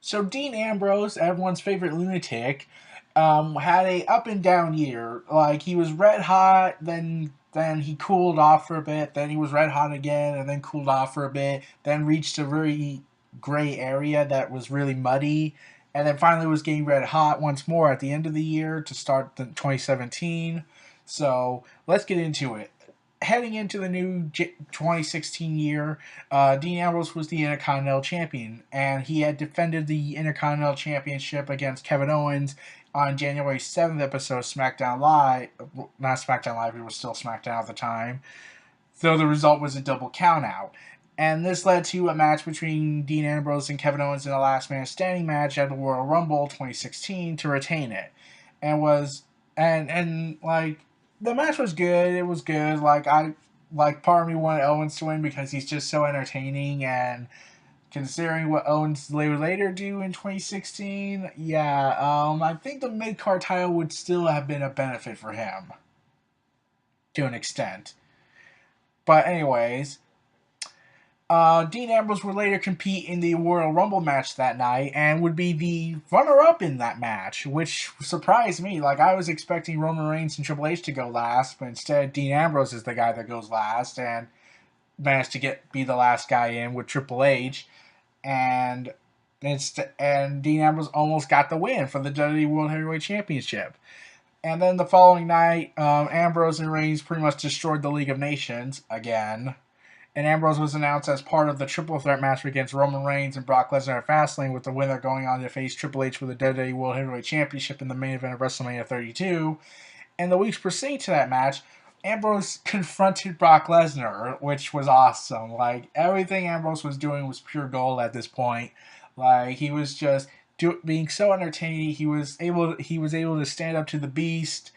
So Dean Ambrose, everyone's favorite lunatic, had a up and down year. Like he was red hot, then he cooled off for a bit, then he was red hot again, and then cooled off for a bit, then reached a very gray area that was really muddy, and then finally was getting red hot once more at the end of the year to start the 2017. So let's get into it. Heading into the new 2016 year, Dean Ambrose was the Intercontinental Champion, and he had defended the Intercontinental Championship against Kevin Owens on January 7th episode of SmackDown Live. Not SmackDown Live, it was still SmackDown at the time, though the result was a double countout. And this led to a match between Dean Ambrose and Kevin Owens in a last man standing match at the Royal Rumble 2016 to retain it. And was and like the match was good. It was good. Part of me wanted Owens to win because he's just so entertaining, and considering what Owens would later do in 2016, yeah, I think the mid card title would still have been a benefit for him to an extent. But anyways, Dean Ambrose would later compete in the Royal Rumble match that night and would be the runner-up in that match, which surprised me. Like, I was expecting Roman Reigns and Triple H to go last, but instead Dean Ambrose is the guy that goes last and managed to be the last guy in with Triple H, and and Dean Ambrose almost got the win for the WWE World Heavyweight Championship. And then the following night, Ambrose and Reigns pretty much destroyed the League of Nations again, and Ambrose was announced as part of the triple threat match against Roman Reigns and Brock Lesnar at Fastlane, with the winner going on to face Triple H for the WWE World Heavyweight Championship in the main event of WrestleMania 32. And the weeks preceding to that match, Ambrose confronted Brock Lesnar, which was awesome. Like, everything Ambrose was doing was pure gold at this point. Like, he was just being so entertaining. He was able to stand up to the Beast,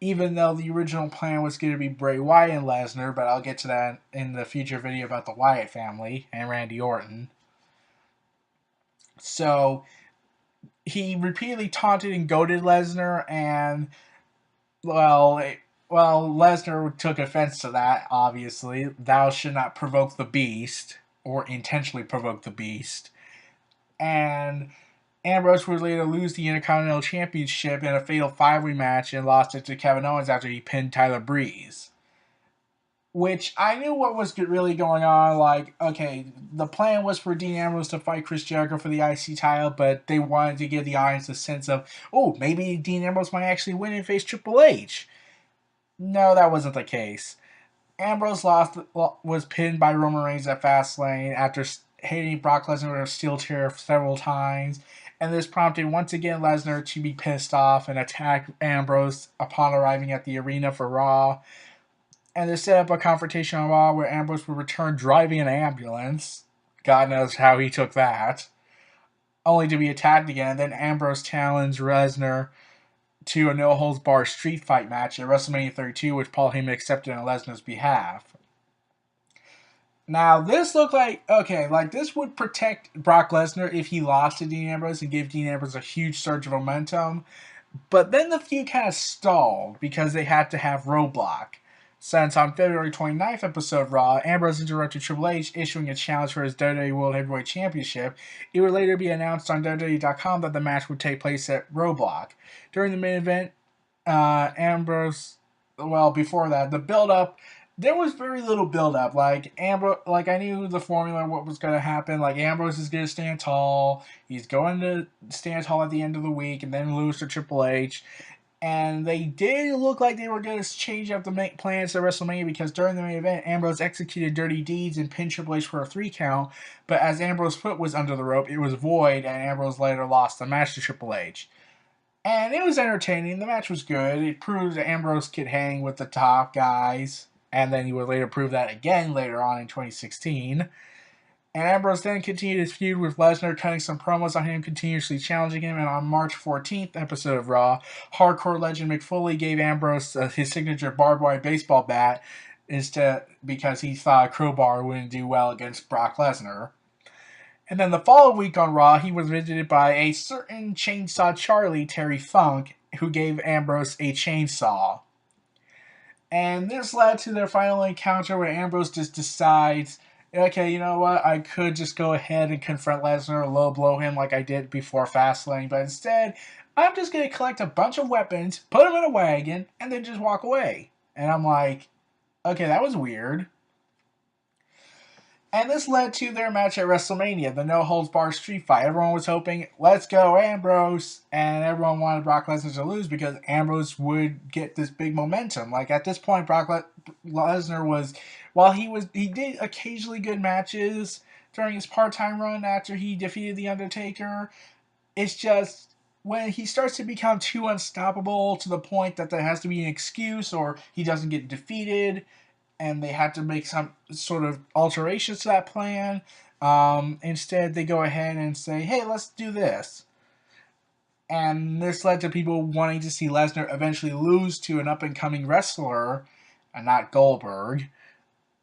even though the original plan was going to be Bray Wyatt and Lesnar, but I'll get to that in the future video about the Wyatt family and Randy Orton. So he repeatedly taunted and goaded Lesnar, and Lesnar took offense to that. Obviously, thou should not provoke the Beast or intentionally provoke the Beast, and Ambrose would later lose the Intercontinental Championship in a fatal five-way match and lost it to Kevin Owens after he pinned Tyler Breeze. Which I knew what was really going on. Like, okay, the plan was for Dean Ambrose to fight Chris Jericho for the IC title, but they wanted to give the audience a sense of, oh, maybe Dean Ambrose might actually win and face Triple H. No, that wasn't the case. Ambrose was pinned by Roman Reigns at Fastlane after hitting Brock Lesnar with a steel chair several times, and this prompted once again Lesnar to be pissed off and attack Ambrose upon arriving at the arena for Raw. And they set up a confrontation on Raw where Ambrose would return driving an ambulance. God knows how he took that. Only to be attacked again, and then Ambrose challenged Lesnar to a no-holds-barred street fight match at WrestleMania 32, which Paul Heyman accepted on Lesnar's behalf. Now, this looked like, okay, like this would protect Brock Lesnar if he lost to Dean Ambrose and give Dean Ambrose a huge surge of momentum. But then the feud kind of stalled because they had to have Roadblock. Since on February 29th episode of Raw, Ambrose interrupted Triple H, issuing a challenge for his WWE World Heavyweight Championship. It would later be announced on WWE.com that the match would take place at Roadblock. During the main event, before that, the build-up, there was very little build-up. Like, I knew the formula, what was going to happen. Like, Ambrose is going to stand tall. He's going to stand tall at the end of the week and then lose to Triple H. And they did look like they were going to change up the plans to WrestleMania, because during the main event, Ambrose executed dirty deeds and pinned Triple H for a 3 count. But as Ambrose's foot was under the rope, it was void, and Ambrose later lost the match to Triple H. And it was entertaining. The match was good. It proved that Ambrose could hang with the top guys. And then he would later prove that again later on in 2016. And Ambrose then continued his feud with Lesnar, cutting some promos on him, continuously challenging him. And on March 14th episode of Raw, hardcore legend Mick Foley gave Ambrose his signature barbed wire baseball bat because he thought a crowbar wouldn't do well against Brock Lesnar. And then the following week on Raw, he was visited by a certain Chainsaw Charlie, Terry Funk, who gave Ambrose a chainsaw. And this led to their final encounter where Ambrose just decides Okay, you know what? I could just go ahead and confront Lesnar, low blow him like I did before Fastlane, but instead, I'm just going to collect a bunch of weapons, put them in a wagon, and then just walk away. And I'm like, okay, that was weird. And this led to their match at WrestleMania, the no holds barred street fight. Everyone was hoping, let's go Ambrose, and everyone wanted Brock Lesnar to lose because Ambrose would get this big momentum. Like at this point, Lesnar was, while he did occasionally good matches during his part-time run after he defeated the Undertaker. It's just when he starts to become too unstoppable to the point that there has to be an excuse or he doesn't get defeated and they had to make some sort of alterations to that plan. Instead, they go ahead and say, hey, let's do this. And this led to people wanting to see Lesnar eventually lose to an up and coming wrestler, and not Goldberg.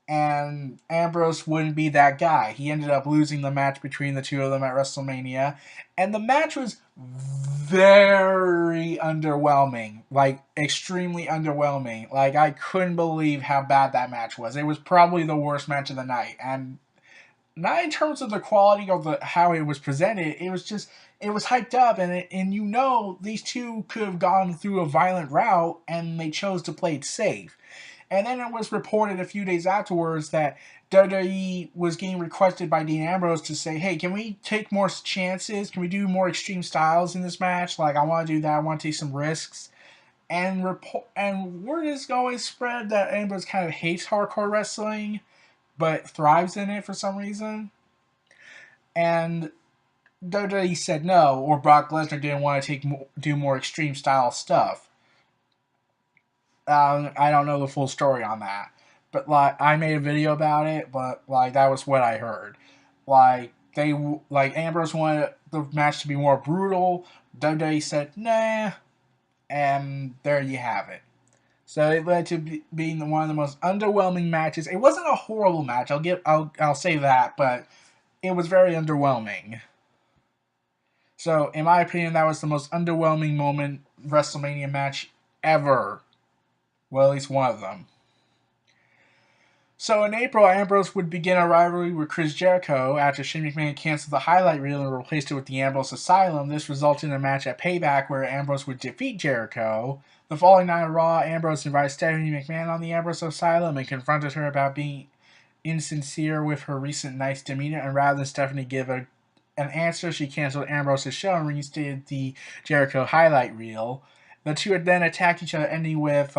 And Ambrose wouldn't be that guy. He ended up losing the match between the two of them at WrestleMania. And the match was very underwhelming. Like, extremely underwhelming. Like, I couldn't believe how bad that match was. It was probably the worst match of the night. And not in terms of the quality of how it was presented, it was just, it was hyped up. And you know, these two could have gone through a violent route, and they chose to play it safe. And then it was reported a few days afterwards that WWE was getting requested by Dean Ambrose to say, hey, can we take more chances? Can we do more extreme styles in this match? Like, I want to do that. I want to take some risks. And word is going spread that Ambrose kind of hates hardcore wrestling, but thrives in it for some reason. And WWE said no, or Brock Lesnar didn't want to do more extreme style stuff. I don't know the full story on that, but like I made a video about it. But like that was what I heard. Like like Ambrose wanted the match to be more brutal. WWE said nah, and there you have it. So it led to being one of the most underwhelming matches. It wasn't a horrible match. I'll say that, but it was very underwhelming. So in my opinion, that was the most underwhelming moment WrestleMania match ever. Well, at least one of them. So in April, Ambrose would begin a rivalry with Chris Jericho after Shane McMahon canceled the highlight reel and replaced it with the Ambrose Asylum. This resulted in a match at Payback where Ambrose would defeat Jericho. The following night on Raw, Ambrose invited Stephanie McMahon on the Ambrose Asylum and confronted her about being insincere with her recent night's demeanor. And rather than Stephanie give an answer, she canceled Ambrose's show and reinstated the Jericho highlight reel. The two would then attack each other, ending with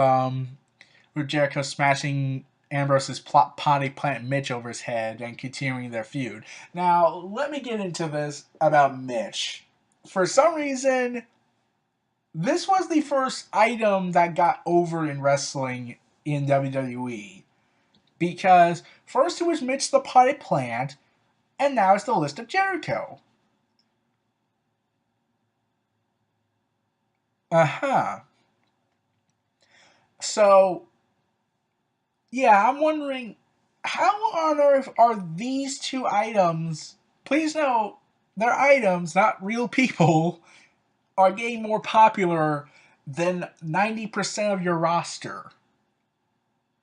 Jericho smashing Ambrose's potty plant Mitch over his head and continuing their feud. Now, let me get into this about Mitch. For some reason, this was the first item that got over in wrestling in WWE. Because first it was Mitch the potty plant, and now it's the list of Jericho. Uh-huh. So, yeah, I'm wondering how on earth are these two items? Please note, they're items, not real people, are getting more popular than 90% of your roster.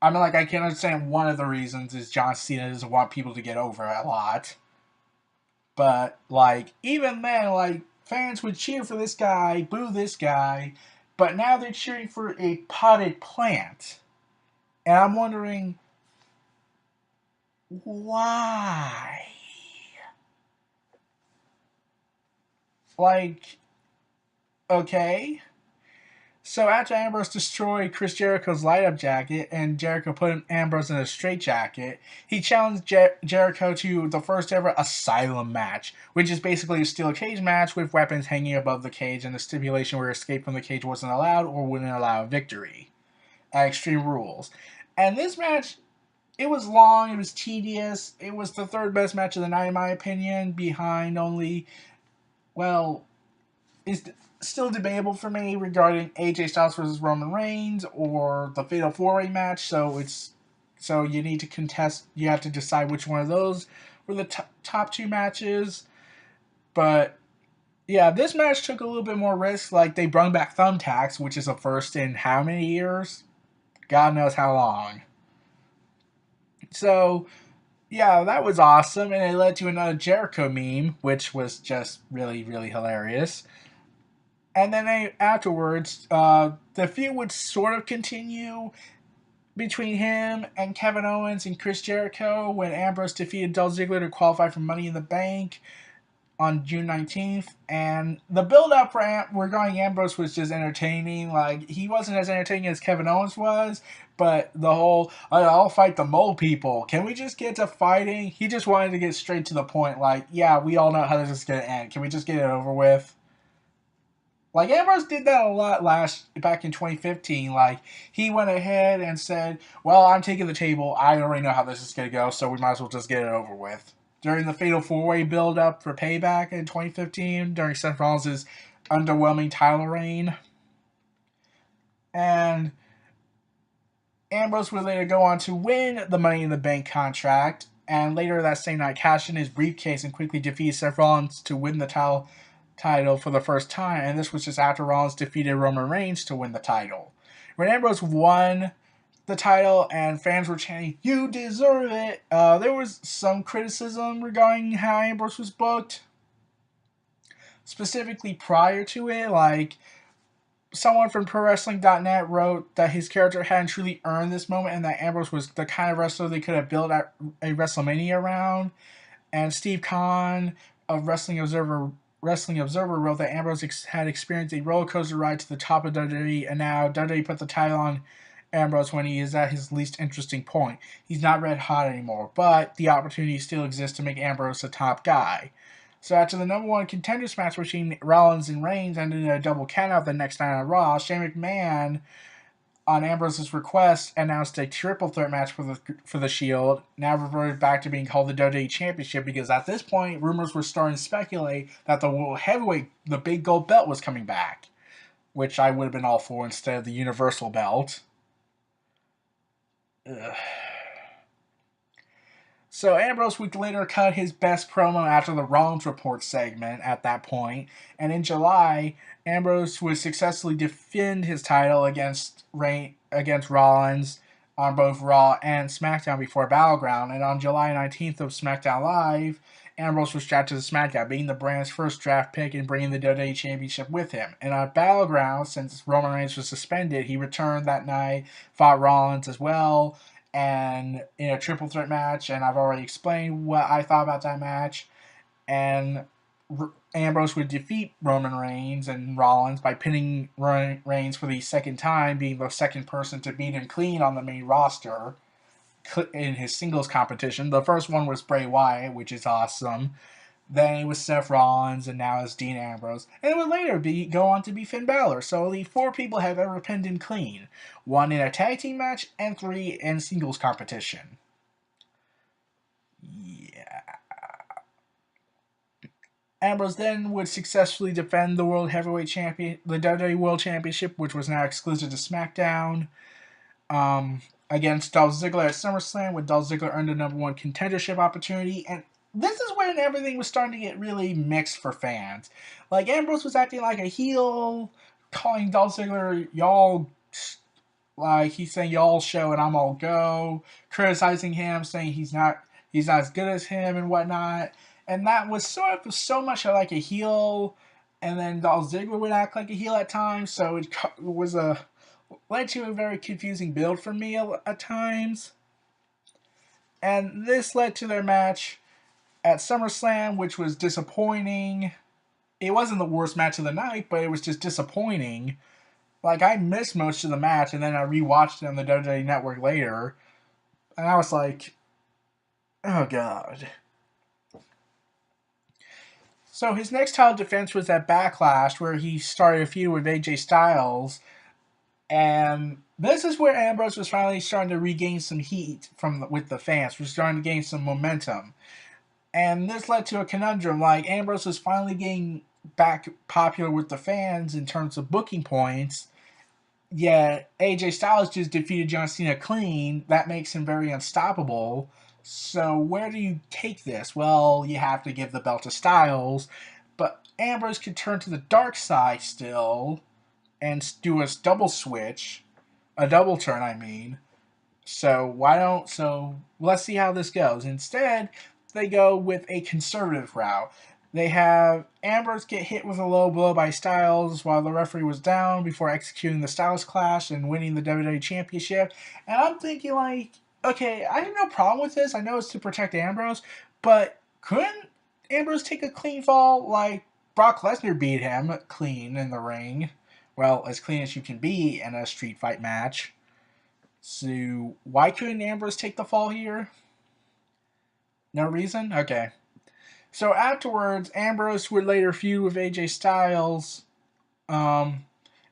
I mean, like, I can understand one of the reasons is John Cena doesn't want people to get over a lot. But, like, even then, like, fans would cheer for this guy, boo this guy, but now they're cheering for a potted plant. And I'm wondering, why? Like, okay. So after Ambrose destroyed Chris Jericho's light-up jacket and Jericho put Ambrose in a straitjacket, he challenged Jericho to the first ever Asylum match, which is basically a steel cage match with weapons hanging above the cage and a stipulation where escape from the cage wasn't allowed or wouldn't allow a victory. Extreme Rules. And this match, it was long, it was tedious, it was the third best match of the night in my opinion, behind only, well, it's still debatable for me regarding AJ Styles versus Roman Reigns or the Fatal 4-Way match, so you need to contest, you have to decide which one of those were the top two matches, but yeah, this match took a little bit more risk, like they brought back thumbtacks, which is a first in how many years? God knows how long. So, Yeah, that was awesome, and it led to another Jericho meme, which was just really, really hilarious. And then afterwards, the feud would sort of continue between him and Kevin Owens and Chris Jericho when Ambrose defeated Dolph Ziggler to qualify for Money in the Bank on June 19th. And the build up for regarding Ambrose was just entertaining. Like, he wasn't as entertaining as Kevin Owens was, but the whole, I'll fight the mole people. Can we just get to fighting? He just wanted to get straight to the point. Like, yeah, we all know how this is going to end. Can we just get it over with? Like, Ambrose did that a lot back in 2015. Like, he went ahead and said, "Well, I'm taking the table. I already know how this is going to go, so we might as well just get it over with." During the Fatal 4-Way build-up for Payback in 2015, during Seth Rollins' underwhelming title reign, and Ambrose would later go on to win the Money in the Bank contract, and later that same night cash in his briefcase and quickly defeat Seth Rollins to win the title for the first time, and this was just after Rollins defeated Roman Reigns to win the title. When Ambrose won the title and fans were chanting, "You deserve it," there was some criticism regarding how Ambrose was booked, specifically prior to it. Like, someone from ProWrestling.net wrote that his character hadn't truly earned this moment and that Ambrose was the kind of wrestler they could have built a WrestleMania around. And Steve Kahn of Wrestling Observer wrote that Ambrose had experienced a roller coaster ride to the top of WWE, and now WWE put the title on Ambrose when he is at his least interesting point. He's not red hot anymore, but the opportunity still exists to make Ambrose a top guy. So after the number one contenders match between Rollins and Reigns ended in a double countout the next night on Raw, Shane McMahon, on Ambrose's request, announced a triple threat match for the Shield, now reverted back to being called the WWE Championship because at this point, rumors were starting to speculate that the World Heavyweight, the big gold belt, was coming back, which I would have been all for instead of the Universal belt. Ugh. So Ambrose would later cut his best promo after the Rollins Report segment at that point, and in July, Ambrose would successfully defend his title against Rollins on both Raw and SmackDown before Battleground, and on July 19th of SmackDown Live, Ambrose was drafted to SmackDown, being the brand's first draft pick and bringing the WWE Championship with him. And on Battleground, since Roman Reigns was suspended, he returned that night, fought Rollins as well, and in a triple threat match, and I've already explained what I thought about that match. And Ambrose would defeat Roman Reigns and Rollins by pinning Reigns for the second time, being the second person to beat him clean on the main roster in his singles competition. The first one was Bray Wyatt, which is awesome. Then it was Seth Rollins, and now it's Dean Ambrose. And it would later go on to be Finn Balor. So only 4 people have ever pinned him clean. 1 in a tag team match, and 3 in singles competition. Yeah. Ambrose then would successfully defend the the WWE World Championship, which was now exclusive to SmackDown, against Dolph Ziggler at SummerSlam, when Dolph Ziggler earned the number 1 contendership opportunity. And this is when everything was starting to get really mixed for fans. Like, Ambrose was acting like a heel, calling Dolph Ziggler, "Y'all," like, he's saying, "Y'all show and I'm all go," criticizing him, saying he's not as good as him and whatnot. And that was so much like a heel, and then Dolph Ziggler would act like a heel at times, so it was led to a very confusing build for me at times. And this led to their match at SummerSlam, which was disappointing. It wasn't the worst match of the night, but it was just disappointing. Like, I missed most of the match, and then I rewatched it on the WWE Network later, and I was like, oh god. So his next title defense was at Backlash, where he started a feud with AJ Styles, and this is where Ambrose was finally starting to regain some heat with the fans, was starting to gain some momentum. And this led to a conundrum. Like, Ambrose was finally getting back popular with the fans in terms of booking points, yet AJ Styles just defeated John Cena clean. That makes him very unstoppable. So where do you take this? Well, you have to give the belt to Styles, but Ambrose could turn to the dark side still and do a double switch, a double turn, I mean, So let's see how this goes. Instead, they go with a conservative route. They have Ambrose get hit with a low blow by Styles while the referee was down before executing the Styles Clash and winning the WWE Championship. And I'm thinking, like, okay, I have no problem with this. I know it's to protect Ambrose, but couldn't Ambrose take a clean fall like Brock Lesnar beat him clean in the ring? Well, as clean as you can be in a street fight match. So why couldn't Ambrose take the fall here? No reason? Okay. So afterwards, Ambrose would later feud with AJ Styles um,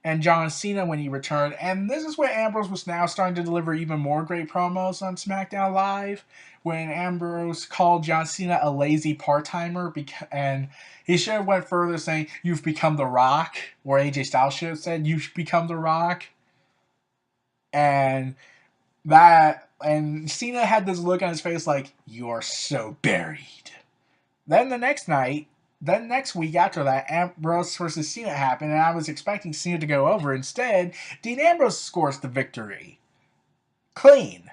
and John Cena when he returned. And this is where Ambrose was now starting to deliver even more great promos on SmackDown Live. When Ambrose called John Cena a lazy part-timer, and he should have went further saying, "You've become the Rock," where AJ Styles should have said, "You've become the Rock." And Cena had this look on his face like, "You're so buried." Then next week after that, Ambrose versus Cena happened, and I was expecting Cena to go over. Instead, Dean Ambrose scores the victory. Clean.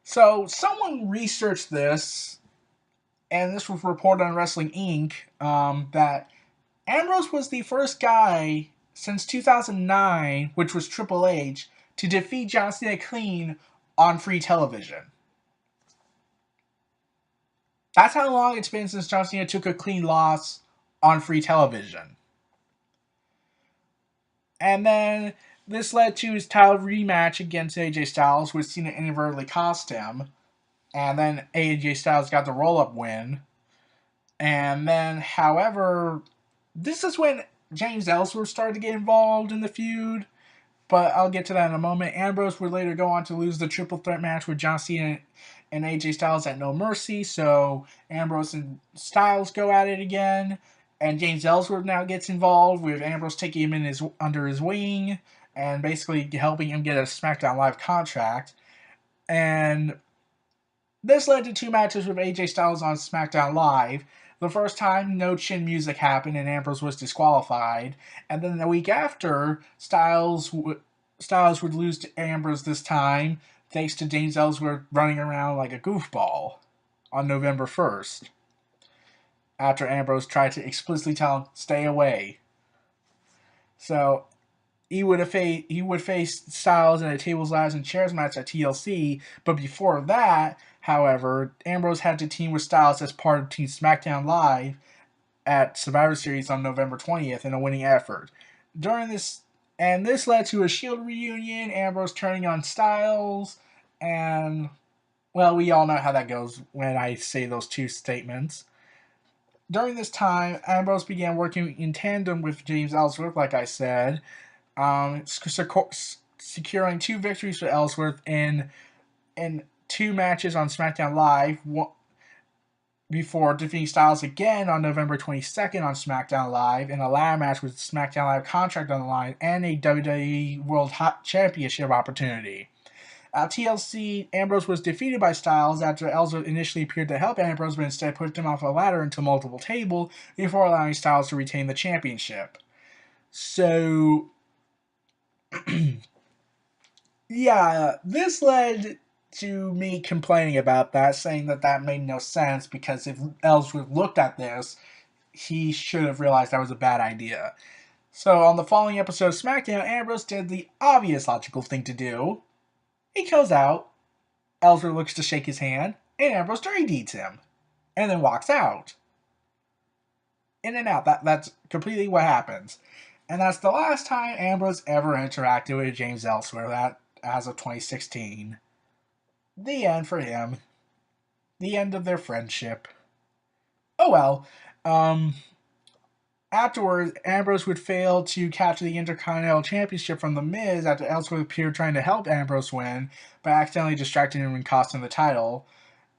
So someone researched this, and this was reported on Wrestling Inc. That Ambrose was the first guy since 2009, which was Triple H, to defeat John Cena clean on free television. That's how long it's been since John Cena took a clean loss on free television. And then this led to his title rematch against AJ Styles, which Cena inadvertently cost him. And then AJ Styles got the roll-up win. And then, however, this is when James Ellsworth started to get involved in the feud. But I'll get to that in a moment. Ambrose would later go on to lose the triple threat match with John Cena and AJ Styles at No Mercy. So Ambrose and Styles go at it again. And James Ellsworth now gets involved with Ambrose taking him under his wing and basically helping him get a SmackDown Live contract. And this led to two matches with AJ Styles on SmackDown Live. The first time, no chin music happened and Ambrose was disqualified. And then the week after, Styles would lose to Ambrose this time, thanks to James Ellsworth running around like a goofball on November 1st. After Ambrose tried to explicitly tell him, "Stay away." So he would face Styles in a tables, ladders, and chairs match at TLC. But before that, however, Ambrose had to team with Styles as part of Team SmackDown Live at Survivor Series on November 20th in a winning effort. This led to a Shield reunion, Ambrose turning on Styles, and, well, we all know how that goes when I say those two statements. During this time, Ambrose began working in tandem with James Ellsworth, like I said, securing two victories for Ellsworth in two matches on SmackDown Live before defeating Styles again on November 22nd on SmackDown Live in a ladder match with SmackDown Live contract on the line and a WWE World Championship opportunity. At TLC, Ambrose was defeated by Styles after Ellsworth initially appeared to help Ambrose, but instead pushed him off a ladder into a multiple table before allowing Styles to retain the championship. So, yeah, this led to me complaining about that, saying that made no sense because if Ellsworth looked at this, he should have realized that was a bad idea. So on the following episode of SmackDown, Ambrose did the obvious logical thing to do. He goes out, Ellsworth looks to shake his hand, and Ambrose dirty deeds him, and then walks out. In and out. That's completely what happens. And that's the last time Ambrose ever interacted with James Ellsworth as of 2016. The end for him. The end of their friendship. Oh well. Afterwards, Ambrose would fail to capture the Intercontinental Championship from The Miz after Ellsworth appeared trying to help Ambrose win, but accidentally distracting him and costing him the title.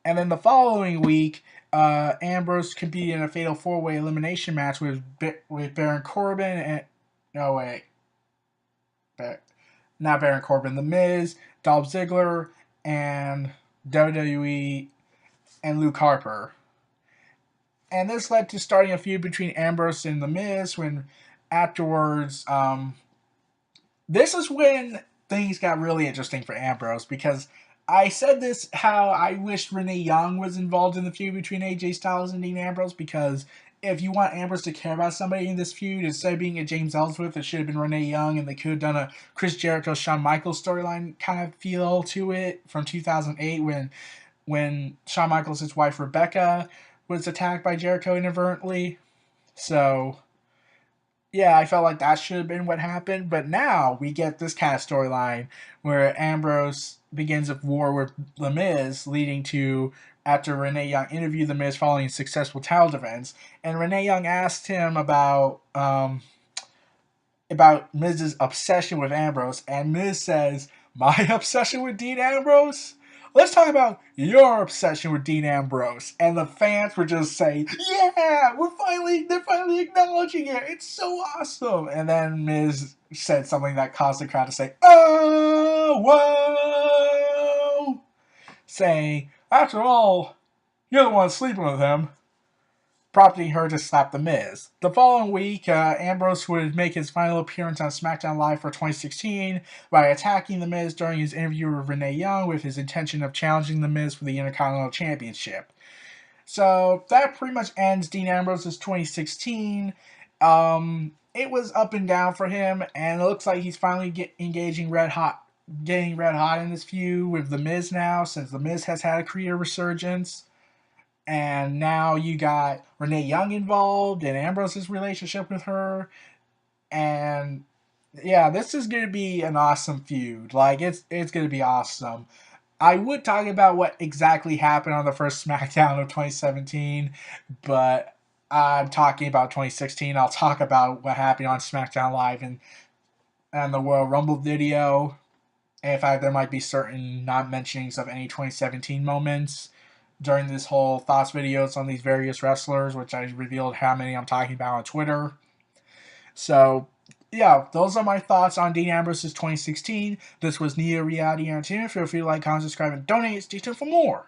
And then the following week, Ambrose competed in a fatal four-way elimination match with Baron Corbin and... No, wait. Not Baron Corbin. The Miz, Dolph Ziggler, and WWE and Luke Harper. And this led to starting a feud between Ambrose and The Miz when afterwards, this is when things got really interesting for Ambrose, because I said this how I wish Renee Young was involved in the feud between AJ Styles and Dean Ambrose, because if you want Ambrose to care about somebody in this feud, instead of being a James Ellsworth, it should have been Renee Young, and they could have done a Chris Jericho Shawn Michaels storyline kind of feel to it from 2008 when Shawn Michaels' wife Rebecca was attacked by Jericho inadvertently. So yeah, I felt like that should have been what happened. But now we get this kind of storyline where Ambrose begins a war with The Miz, leading to after Renee Young interviewed The Miz following a successful title defense, and Renee Young asked him about Miz's obsession with Ambrose, and Miz says, "My obsession with Dean Ambrose? Let's talk about your obsession with Dean Ambrose." And the fans were just saying, "Yeah, they're finally acknowledging it. It's so awesome." And then Miz said something that caused the crowd to say, "Oh, whoa!" Saying, "After all, you're the one sleeping with him," prompting her to slap The Miz. The following week, Ambrose would make his final appearance on SmackDown Live for 2016 by attacking The Miz during his interview with Renee Young with his intention of challenging The Miz for the Intercontinental Championship. So that pretty much ends Dean Ambrose's 2016. It was up and down for him, and it looks like he's finally getting red hot in this feud with The Miz now, since The Miz has had a career resurgence. And now you got Renee Young involved and Ambrose's relationship with her. And yeah, this is going to be an awesome feud. Like, it's going to be awesome. I would talk about what exactly happened on the first SmackDown of 2017, but I'm talking about 2016. I'll talk about what happened on SmackDown Live and the Royal Rumble video. And in fact, there might be certain not mentionings of any 2017 moments during this whole thoughts videos on these various wrestlers, which I revealed how many I'm talking about on Twitter. So, yeah, those are my thoughts on Dean Ambrose's 2016. This was Neo Reality Entertainment. Feel free to like, comment, subscribe, and donate. Stay tuned for more.